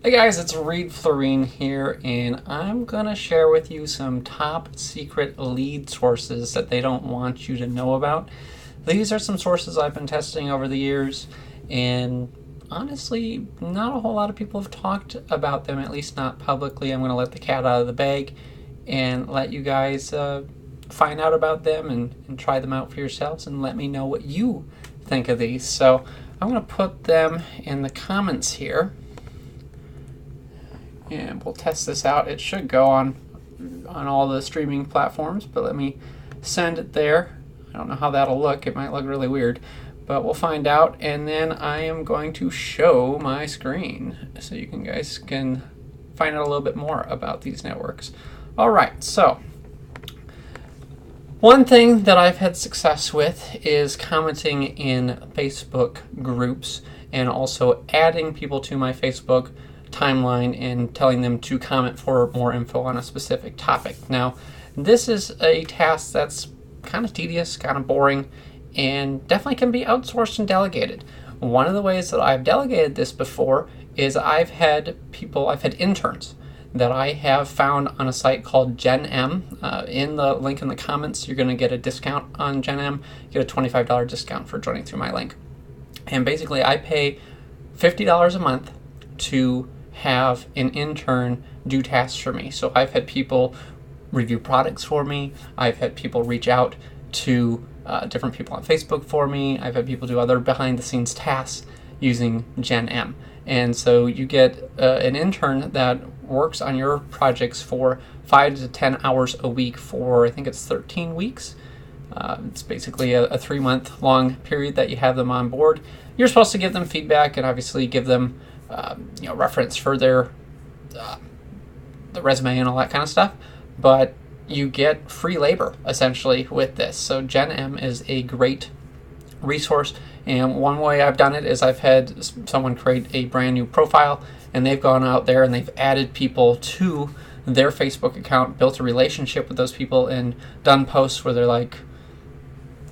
Hey guys, it's Reed Florine here, and I'm gonna share with you some top secret lead sources that they don't want you to know about. These are some sources I've been testing over the years, and honestly, not a whole lot of people have talked about them, at least not publicly. I'm gonna let the cat out of the bag and let you guys find out about them and try them out for yourselves and let me know what you think of these. So I'm gonna put them in the comments here and we'll test this out. It should go on all the streaming platforms, but let me send it there. I don't know how that'll look. It might look really weird, but we'll find out. And then I am going to show my screen so you guys can find out a little bit more about these networks. All right, so one thing that I've had success with is commenting in Facebook groups and also adding people to my Facebook timeline and telling them to comment for more info on a specific topic. Now, this is a task that's kind of tedious, kind of boring, and definitely can be outsourced and delegated. One of the ways that I've delegated this before is I've had interns that I have found on a site called GenM. In the link in the comments, you're going to get a discount on GenM. You get a $25 discount for joining through my link. And basically, I pay $50 a month to have an intern do tasks for me. So I've had people review products for me. I've had people reach out to different people on Facebook for me. I've had people do other behind the scenes tasks using GenM. And so you get an intern that works on your projects for 5 to 10 hours a week for, I think it's 13 weeks. It's basically a 3-month long period that you have them on board. You're supposed to give them feedback and obviously give them reference for their the resume and all that kind of stuff, but you get free labor essentially with this. So GenM is a great resource, and one way I've done it is I've had someone create a brand new profile, and they've gone out there and they've added people to their Facebook account, built a relationship with those people, and done posts where they're like,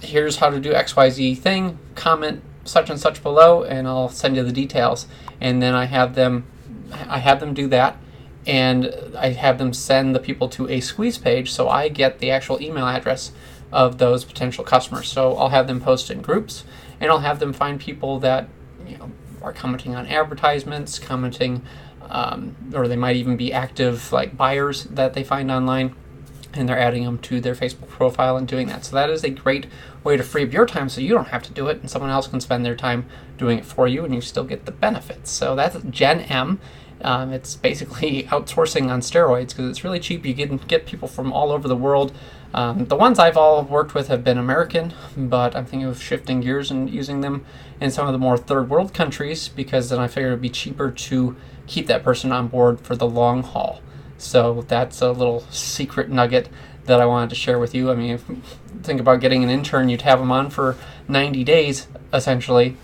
here's how to do XYZ thing, comment such and such below and I'll send you the details. And then I have them do that, and I have them send the people to a squeeze page so I get the actual email address of those potential customers. So I'll have them post in groups, and I'll have them find people that are commenting on advertisements, commenting or they might even be active like buyers that they find online, and they're adding them to their Facebook profile and doing that. So that is a great way to free up your time so you don't have to do it and someone else can spend their time doing it for you and you still get the benefits. So that's GenM. It's basically outsourcing on steroids because it's really cheap. You get people from all over the world. The ones I've all worked with have been American, but I'm thinking of shifting gears and using them in some of the more third world countries because then I figured it would be cheaper to keep that person on board for the long haul. So that's a little secret nugget that I wanted to share with you. I mean, if you think about getting an intern, you'd have them on for 90 days essentially,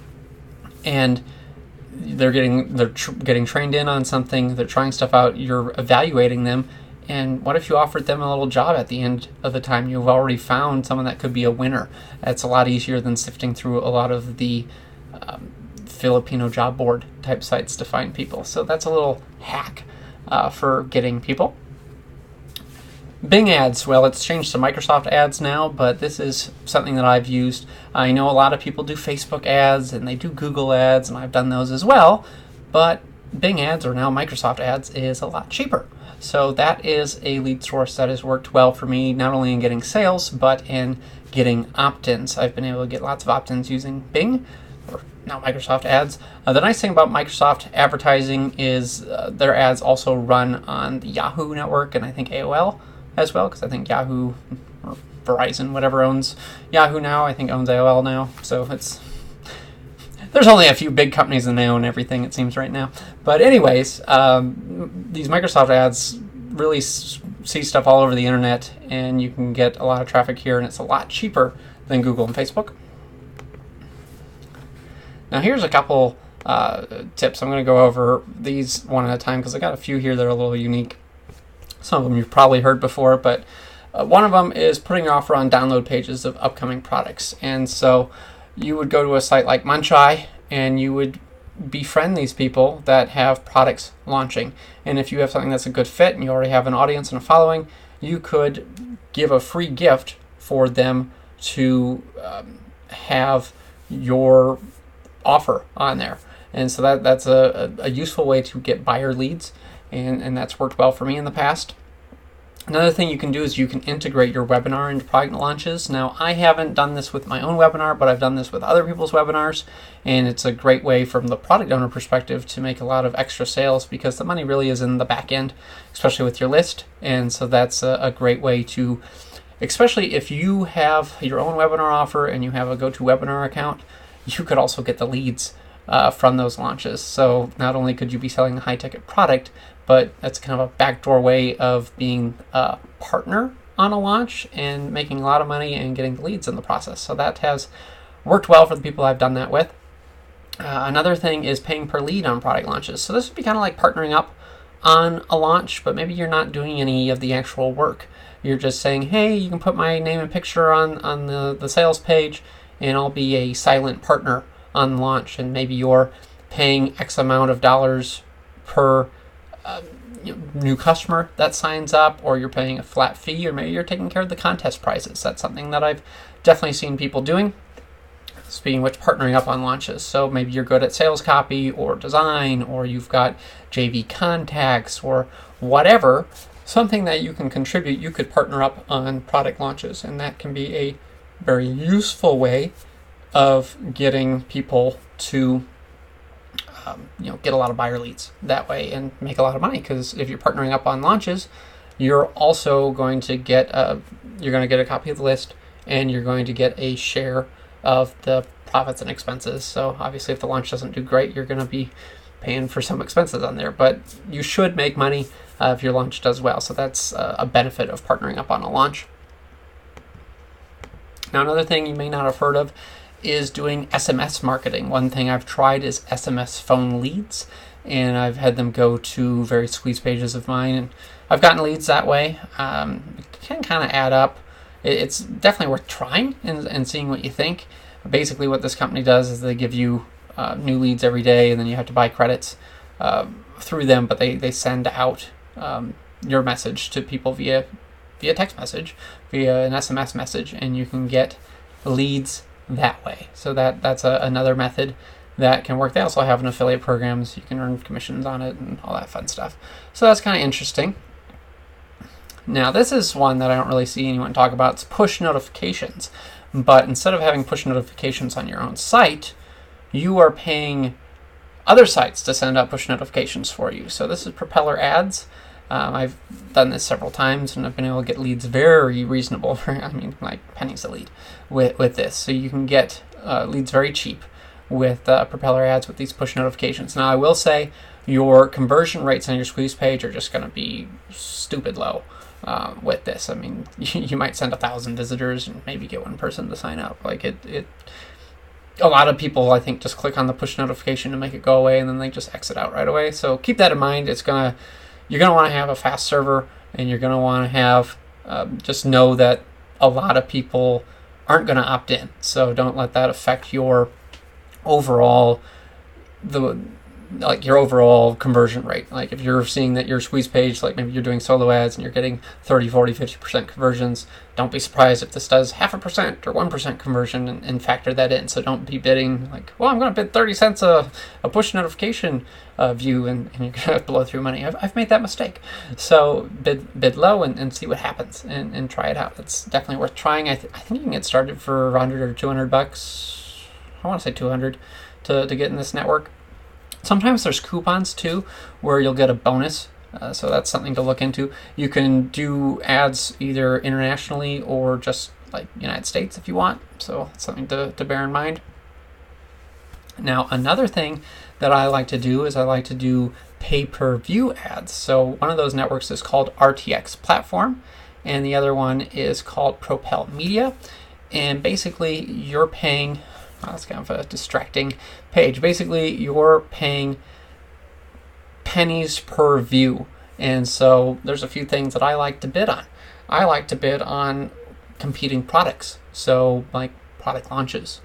and they're getting trained in on something. They're trying stuff out. You're evaluating them. And what if you offered them a little job at the end of the time? You've already found someone that could be a winner. That's a lot easier than sifting through a lot of the Filipino job board type sites to find people. So that's a little hack for getting people. Bing ads, well, it's changed to Microsoft ads now, but this is something that I've used. I know a lot of people do Facebook ads and they do Google ads, and I've done those as well, but Bing ads, or now Microsoft ads, is a lot cheaper. So that is a lead source that has worked well for me, not only in getting sales, but in getting opt-ins. I've been able to get lots of opt-ins using Bing, or now Microsoft ads. The nice thing about Microsoft advertising is their ads also run on the Yahoo network and I think AOL as well, because I think Yahoo or Verizon, whatever owns Yahoo now, I think owns AOL now. So there's only a few big companies and they own everything, it seems, right now. But anyways, these Microsoft ads really see stuff all over the internet, and you can get a lot of traffic here, and it's a lot cheaper than Google and Facebook. Now here's a couple tips. I'm going to go over these one at a time because I got a few here that are a little unique. Some of them you've probably heard before, but one of them is putting your offer on download pages of upcoming products. And so you would go to a site like Muncheye, and you would befriend these people that have products launching. And if you have something that's a good fit and you already have an audience and a following, you could give a free gift for them to have your offer on there. And so that's a useful way to get buyer leads, and that's worked well for me in the past. Another thing you can do is you can integrate your webinar into product launches. Now, I haven't done this with my own webinar, but I've done this with other people's webinars, and it's a great way from the product owner perspective to make a lot of extra sales, because the money really is in the back end, especially with your list. And so that's a great way to, especially if you have your own webinar offer and you have a GoToWebinar account, you could also get the leads from those launches. So not only could you be selling a high-ticket product, but that's kind of a backdoor way of being a partner on a launch and making a lot of money and getting the leads in the process. So that has worked well for the people I've done that with. Another thing is paying per lead on product launches. So this would be kind of like partnering up on a launch, but maybe you're not doing any of the actual work. You're just saying, hey, you can put my name and picture on the sales page, and I'll be a silent partner on launch. And maybe you're paying X amount of dollars per new customer that signs up, or you're paying a flat fee, or maybe you're taking care of the contest prizes. That's something that I've definitely seen people doing. Speaking of which, partnering up on launches. So maybe you're good at sales copy or design, or you've got JV contacts or whatever, something that you can contribute. You could partner up on product launches, and that can be a very useful way of getting people to get a lot of buyer leads that way and make a lot of money. Because if you're partnering up on launches, you're also going to get a copy of the list, and you're going to get a share of the profits and expenses. So obviously, if the launch doesn't do great, you're going to be paying for some expenses on there, but you should make money if your launch does well. So that's a benefit of partnering up on a launch. Now, another thing you may not have heard of is doing SMS marketing. One thing I've tried is SMS phone leads, and I've had them go to various squeeze pages of mine, and I've gotten leads that way. It can kind of add up. It's definitely worth trying and seeing what you think. Basically, what this company does is they give you new leads every day, and then you have to buy credits through them, but they send out your message to people via text message, via an SMS message, and you can get leads that way. So that's another method that can work. They also have an affiliate program, so you can earn commissions on it and all that fun stuff. So that's kind of interesting. Now, this is one that I don't really see anyone talk about. It's push notifications. But instead of having push notifications on your own site, you are paying other sites to send out push notifications for you. So this is Propeller Ads. I've done this several times, and I've been able to get leads very reasonable, like pennies a lead with this. So you can get leads very cheap with Propeller Ads with these push notifications. Now, I will say your conversion rates on your squeeze page are just going to be stupid low with this. I mean, you might send 1,000 visitors and maybe get one person to sign up. Like it a lot of people, I think, just click on the push notification to make it go away, and then they just exit out right away. So keep that in mind. You're going to want to have a fast server, and you're going to want to have, just know that a lot of people aren't going to opt in. So don't let that affect your overall conversion rate. Like if you're seeing that your squeeze page, like maybe you're doing solo ads and you're getting 30, 40, 50% conversions, don't be surprised if this does 0.5% or 1% conversion, and factor that in. So don't be bidding like, well, I'm going to bid 30 cents a push notification view, and you're going to blow through money. I've made that mistake. So bid low and see what happens, and try it out. It's definitely worth trying. I think you can get started for 100 or $200. I want to say 200 to get in this network. Sometimes there's coupons too, where you'll get a bonus. So that's something to look into. You can do ads either internationally or just like United States if you want. So it's something to bear in mind. Now, another thing that I like to do is I like to do pay-per-view ads. So one of those networks is called RTX Platform, and the other one is called Propel Media. And basically, you're paying... that's kind of a distracting page. Basically, you're paying pennies per view. And so there's a few things that I like to bid on. I like to bid on competing products. So like product launches.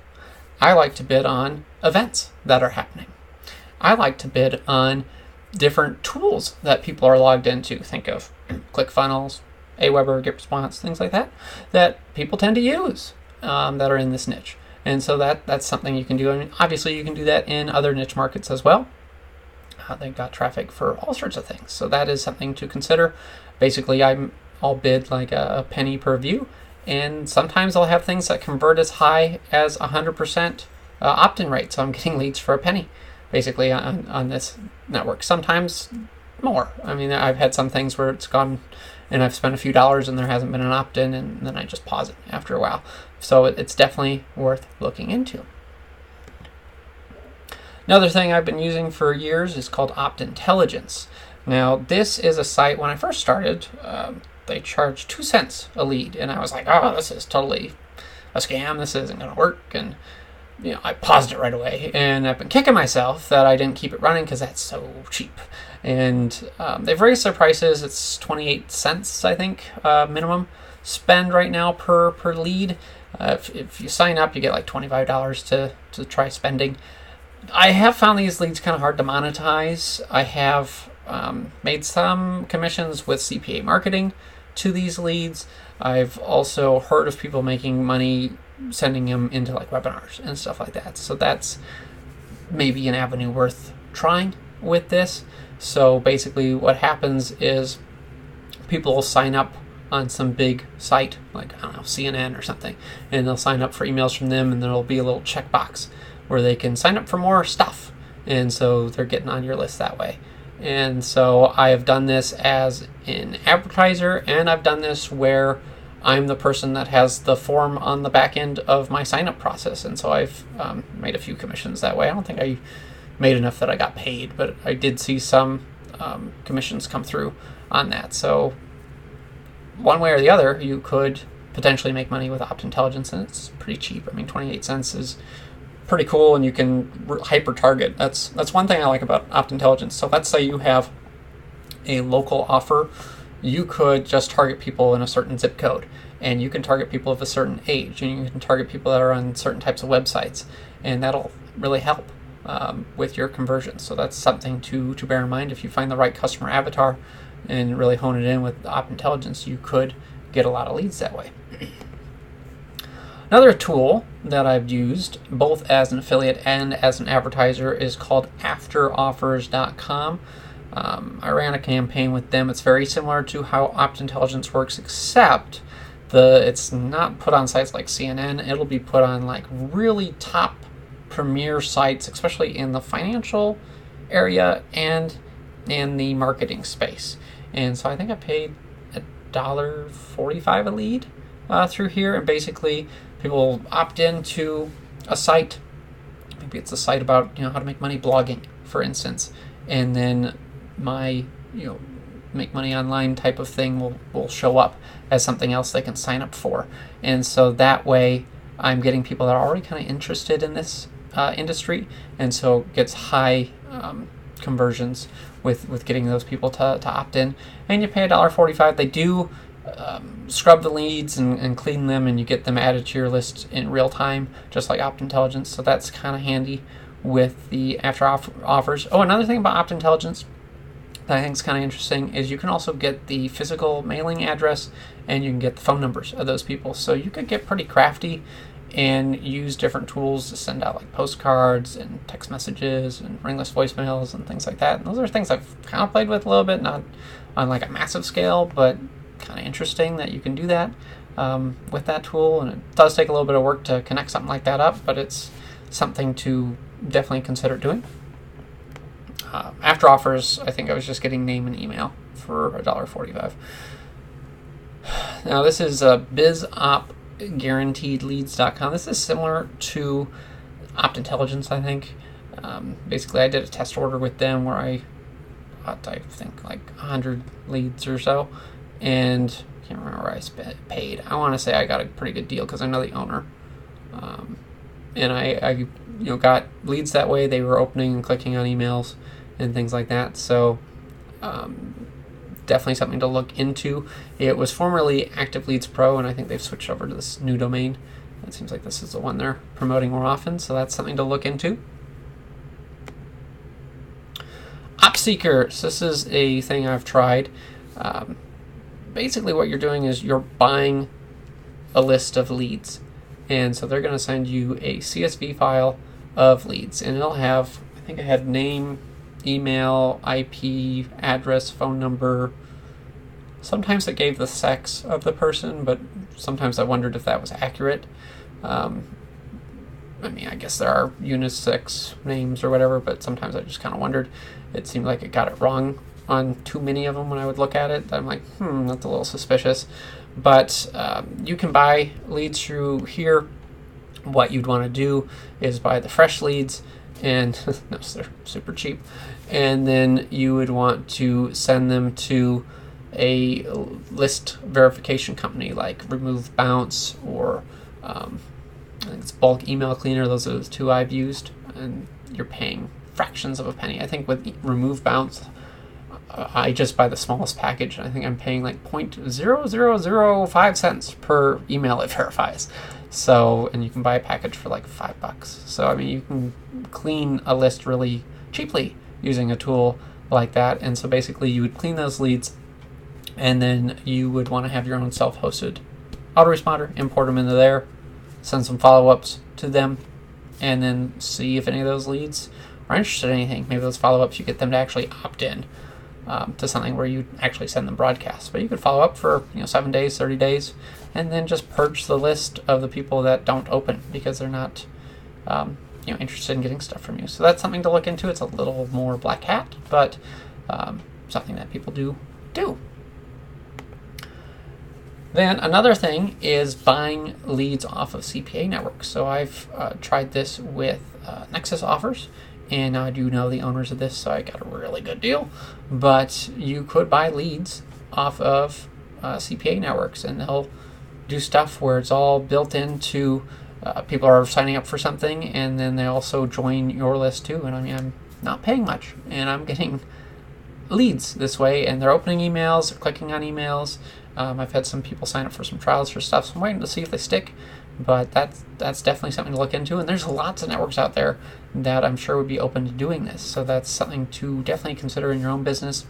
I like to bid on events that are happening. I like to bid on different tools that people are logged into. Think of ClickFunnels, Aweber, GetResponse, things like that, that people tend to use that are in this niche. And so that's something you can do. I mean, obviously, you can do that in other niche markets as well. They've got traffic for all sorts of things. So that is something to consider. Basically, I'll bid like a penny per view. And sometimes I'll have things that convert as high as 100% opt-in rate. So I'm getting leads for a penny, basically, on this network. Sometimes more. I mean, I've had some things where it's gone and I've spent a few dollars and there hasn't been an opt-in, and then I just pause it after a while. So it's definitely worth looking into. Another thing I've been using for years is called Optintelligence. Now, this is a site, when I first started, they charged 2 cents a lead, and I was like, oh, this is totally a scam. This isn't going to work. And I paused it right away, and I've been kicking myself that I didn't keep it running because that's so cheap. And they've raised their prices. It's 28 cents, I think, minimum spend right now per lead. If you sign up, you get like $25 to try spending. I have found these leads kind of hard to monetize. I have made some commissions with CPA Marketing to these leads. I've also heard of people making money sending them into like webinars and stuff like that. So that's maybe an avenue worth trying with this. So basically what happens is people will sign up on some big site, like, I don't know, CNN or something, and they'll sign up for emails from them, and there'll be a little checkbox where they can sign up for more stuff. And so they're getting on your list that way. And so I have done this as an advertiser, and I've done this where I'm the person that has the form on the back end of my sign-up process. And so I've made a few commissions that way. I don't think I made enough that I got paid, but I did see some commissions come through on that. So one way or the other, you could potentially make money with Optintelligence, and it's pretty cheap. I mean, 28 cents is pretty cool, and you can hyper target. That's one thing I like about Optintelligence. So let's say you have a local offer. You could just target people in a certain zip code, and you can target people of a certain age, and you can target people that are on certain types of websites, and that'll really help with your conversions. So that's something to bear in mind. If you find the right customer avatar and really hone it in with Optintelligence, you could get a lot of leads that way. Another tool that I've used, both as an affiliate and as an advertiser, is called afteroffers.com. I ran a campaign with them. It's very similar to how Optintelligence works, except it's not put on sites like CNN. It'll be put on like really top premier sites, especially in the financial area and in the marketing space. And so I think I paid $1.45 a lead through here, and basically people opt into a site. Maybe it's a site about how to make money blogging, for instance, and then my make money online type of thing will show up as something else they can sign up for. And so that way I'm getting people that are already kind of interested in this industry, and so it gets high conversions with getting those people to opt in. And you pay $1.45. They do scrub the leads and clean them, and you get them added to your list in real time, just like Optintelligence. So that's kind of handy with the after offers. Oh, another thing about Optintelligence that I think is kind of interesting is you can also get the physical mailing address, and you can get the phone numbers of those people. So you could get pretty crafty and use different tools to send out like postcards and text messages and ringless voicemails and things like that. And those are things I've kind of played with a little bit, not on like a massive scale, but kind of interesting that you can do that with that tool. And it does take a little bit of work to connect something like that up, but it's something to definitely consider doing. After offers, I think I was just getting name and email for $1.45. Now this is bizopguaranteedleads.com. This is similar to Optintelligence, I think. Basically, I did a test order with them where I think like 100 leads or so, and I can't remember where I paid. I want to say I got a pretty good deal because I know the owner, and I got leads that way. They were opening and clicking on emails and things like that. So definitely something to look into. It was formerly Active Leads Pro, and I think they've switched over to this new domain. It seems like this is the one they're promoting more often, so that's something to look into. seekers. This is a thing I've tried. Basically what you're doing is you're buying a list of leads. And so they're going to send you a CSV file of leads. And it'll have, I think I had name, email, IP, address, phone number. Sometimes it gave the sex of the person, but sometimes I wondered if that was accurate. I mean, I guess there are unisex names or whatever, but sometimes I just kind of wondered. It seemed like it got it wrong on too many of them when I would look at it. I'm like, that's a little suspicious. But you can buy leads through here. What you'd want to do is buy the fresh leads, and no, they're super cheap. And then you would want to send them to a list verification company like Remove Bounce or I think it's Bulk Email Cleaner. Those are the two I've used, and you're paying fractions of a penny. I think with Remove Bounce, I just buy the smallest package. I think I'm paying like 0.0005 cents per email it verifies. So, and you can buy a package for like $5. So, I mean, you can clean a list really cheaply using a tool like that. And so basically you would clean those leads, and then you would want to have your own self-hosted autoresponder, import them into there, send some follow-ups to them, and then see if any of those leads are interested in anything. Maybe those follow-ups, you get them to actually opt in to something where you actually send them broadcasts. But you could follow up for 7 days, 30 days, and then just purge the list of the people that don't open because they're not interested in getting stuff from you. So that's something to look into. It's a little more black hat, but something that people do. Then another thing is buying leads off of CPA Networks. So I've tried this with Nexus Offers, and I do know the owners of this, so I got a really good deal. But you could buy leads off of CPA Networks, and they'll do stuff where it's all built into people are signing up for something, and then they also join your list too. And I mean, I'm not paying much, and I'm getting leads this way, and they're opening emails, they're clicking on emails. I've had some people sign up for some trials for stuff, so I'm waiting to see if they stick. But that's definitely something to look into, and there's lots of networks out there that I'm sure would be open to doing this. So that's something to definitely consider in your own business,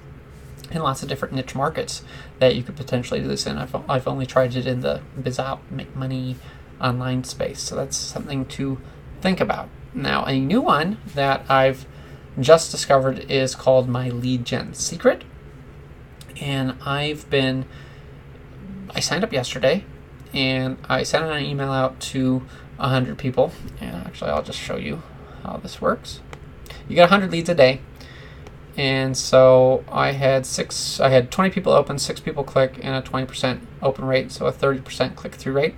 and lots of different niche markets that you could potentially do this in. I've only tried it in the biz op, make money online space, so that's something to think about. Now, a new one that I've just discovered is called My Lead Gen Secret, and I signed up yesterday, and I sent an email out to 100 people. And actually, I'll just show you how this works. You get 100 leads a day, and so I had 20 people open, 6 people click, and a 20% open rate, so a 30% click-through rate.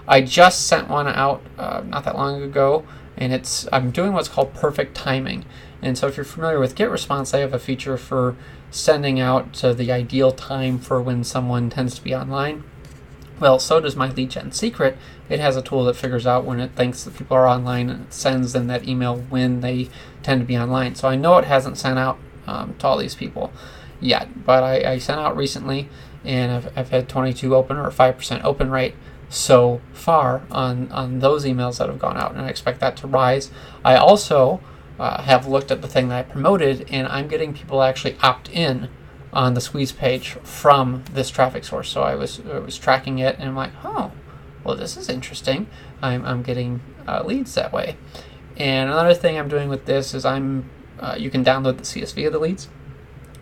I just sent one out not that long ago, and I'm doing what's called perfect timing. And so if you're familiar with GetResponse, they have a feature for sending out to the ideal time for when someone tends to be online. Well, so does My Lead Gen Secret. It has a tool that figures out when it thinks that people are online, and it sends them that email when they tend to be online. So I know it hasn't sent out to all these people yet, but I sent out recently, and I've had 22 open, or 5% open rate so far on those emails that have gone out, and I expect that to rise. I also have looked at the thing that I promoted, and I'm getting people actually opt in on the squeeze page from this traffic source. So I was tracking it, and I'm like, oh, well, this is interesting. I'm getting leads that way. And another thing I'm doing with this is you can download the CSV of the leads,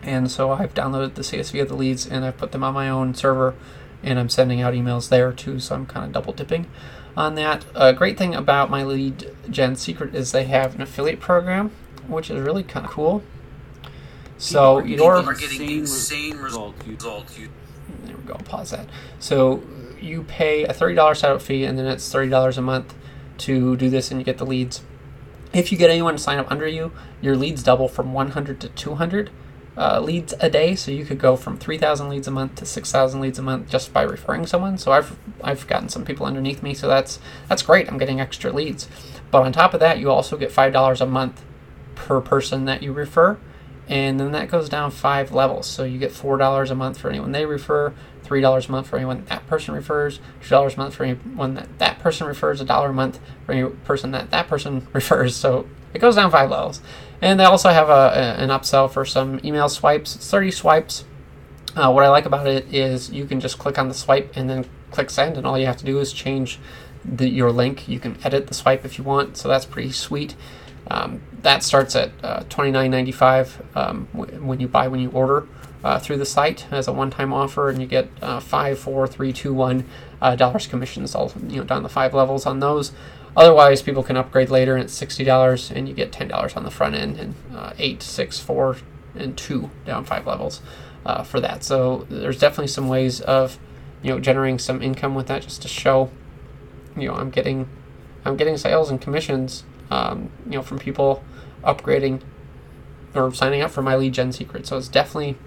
and so I've downloaded the CSV of the leads, and I've put them on my own server, and I'm sending out emails there too. So I'm kind of double dipping on that. A great thing about My Lead Gen Secret is they have an affiliate program, which is really kind of cool. So people are getting insane results. There we go. Pause that. So you pay a $30 setup fee, and then it's $30 a month to do this, and you get the leads. If you get anyone to sign up under you, your leads double from 100 to 200 leads a day. So you could go from 3,000 leads a month to 6,000 leads a month just by referring someone. So I've gotten some people underneath me, so that's great. I'm getting extra leads. But on top of that, you also get $5 a month per person that you refer. And then that goes down 5 levels. So you get $4 a month for anyone they refer, $3 a month for anyone that person refers, $2 a month for anyone that person refers, $1 a month for any person that person refers. So it goes down 5 levels. And they also have an upsell for some email swipes. It's 30 swipes. What I like about it is you can just click on the swipe and then click send, and all you have to do is change your link. You can edit the swipe if you want, so that's pretty sweet. That starts at $29.95 when you order through the site as a one-time offer, and you get 5, 4, 3, 2, 1 dollars commissions, all down the 5 levels on those. Otherwise, people can upgrade later, and it's $60, and you get $10 on the front end, and 8, 6, 4, and 2 down 5 levels for that. So there's definitely some ways of generating some income with that, just to show I'm getting sales and commissions from people upgrading or signing up for my lead gen secret. So it's definitely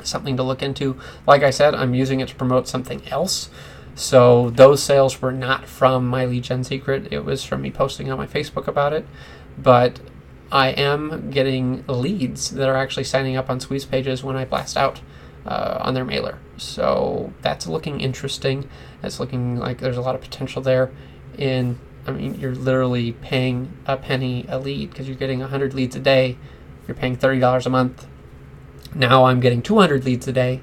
something to look into. Like I said, I'm using it to promote something else. So those sales were not from my lead gen secret. It was from me posting on my Facebook about it. But I am getting leads that are actually signing up on squeeze pages when I blast out on their mailer. So that's looking interesting. It's looking like there's a lot of potential there. You're literally paying a penny a lead because you're getting 100 leads a day. You're paying $30 a month. Now I'm getting 200 leads a day,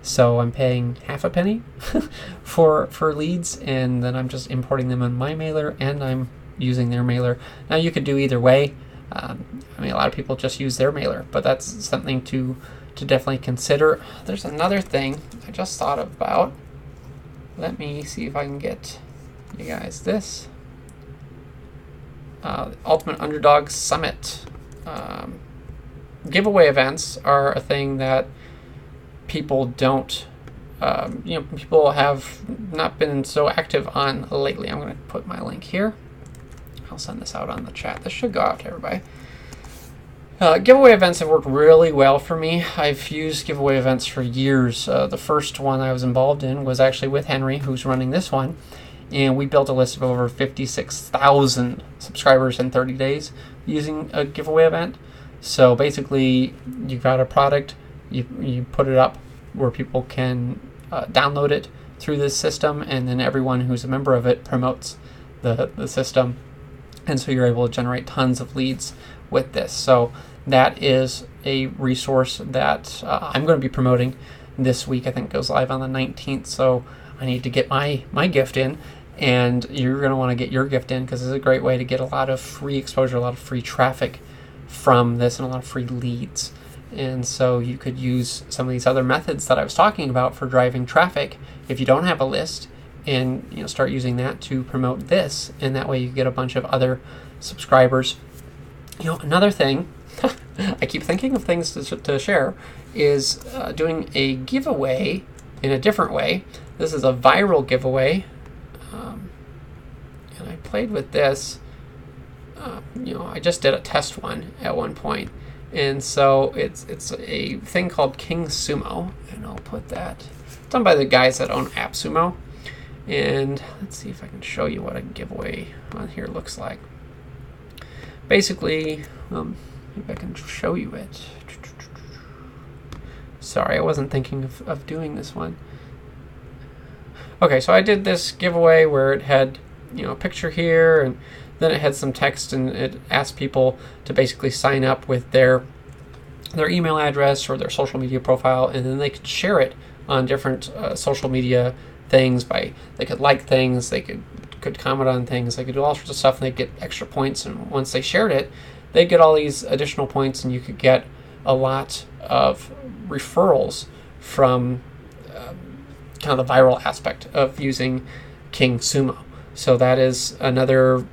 so I'm paying half a penny for leads, and then I'm just importing them on my mailer, and I'm using their mailer. Now you could do either way. A lot of people just use their mailer, but that's something to definitely consider. There's another thing I just thought about. Let me see if I can get you guys this. Ultimate Underdog Summit. Giveaway events are a thing that people don't, people have not been so active on lately. I'm going to put my link here. I'll send this out on the chat. This should go out to everybody. Giveaway events have worked really well for me. I've used giveaway events for years. The first one I was involved in was actually with Henry, who's running this one. And we built a list of over 56,000 subscribers in 30 days using a giveaway event. So basically, you've got a product, you put it up where people can download it through this system, and then everyone who's a member of it promotes the system. And so you're able to generate tons of leads with this. So that is a resource that I'm going to be promoting this week. I think it goes live on the 19th. So I need to get my gift in. And you're going to want to get your gift in because it's a great way to get a lot of free exposure, a lot of free traffic from this, and a lot of free leads. And so you could use some of these other methods that I was talking about for driving traffic if you don't have a list, and start using that to promote this, and that way you get a bunch of other subscribers. Another thing I keep thinking of things to share is doing a giveaway in a different way. This is a viral giveaway. And I played with this. I just did a test one at one point, and so it's a thing called King Sumo, and I'll put that. It's done by the guys that own AppSumo, and let's see if I can show you what a giveaway on here looks like. Basically, maybe I can show you it. Sorry, I wasn't thinking of doing this one. Okay, so I did this giveaway where it had a picture here, and then it had some text, and it asked people to basically sign up with their email address or their social media profile, and then they could share it on different social media things. They could like things, they could comment on things, they could do all sorts of stuff, and they'd get extra points. And once they shared it, they'd get all these additional points, and you could get a lot of referrals from kind of the viral aspect of using King Sumo. So that is another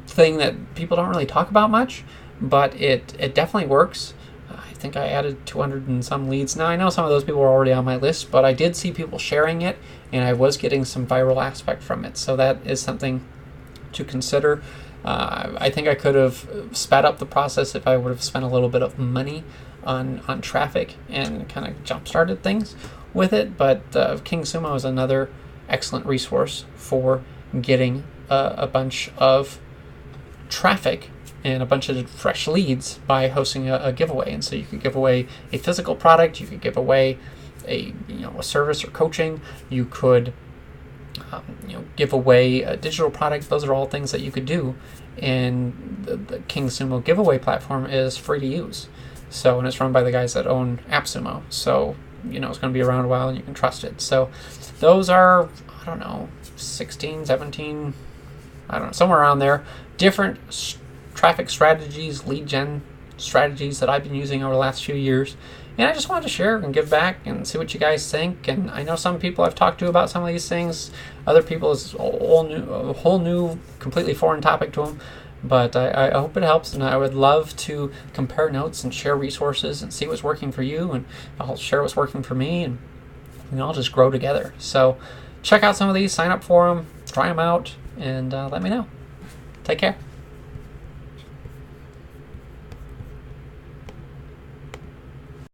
thing that people don't really talk about much, but it definitely works. I think I added 200 and some leads. Now I know some of those people are already on my list, but I did see people sharing it, and I was getting some viral aspect from it. So that is something to consider. I think I could have sped up the process if I would have spent a little bit of money on traffic and kind of jump-started things with it. But King Sumo is another excellent resource for getting a bunch of traffic and a bunch of fresh leads by hosting a giveaway. And so you could give away a physical product, you could give away a service or coaching, you could give away a digital product. Those are all things that you could do, and the King Sumo giveaway platform is free to use. So, and it's run by the guys that own AppSumo. So, you know, it's going to be around a while and you can trust it. So those are, I don't know, 16, 17, I don't know, somewhere around there. Different traffic strategies, lead gen strategies that I've been using over the last few years. And I just wanted to share and give back and see what you guys think. And I know some people I've talked to about some of these things. Other people is a whole new, completely foreign topic to them. But I hope it helps, and I would love to compare notes and share resources and see what's working for you, and I'll share what's working for me, and we all just grow together. So check out some of these, sign up for them, try them out, and let me know. Take care.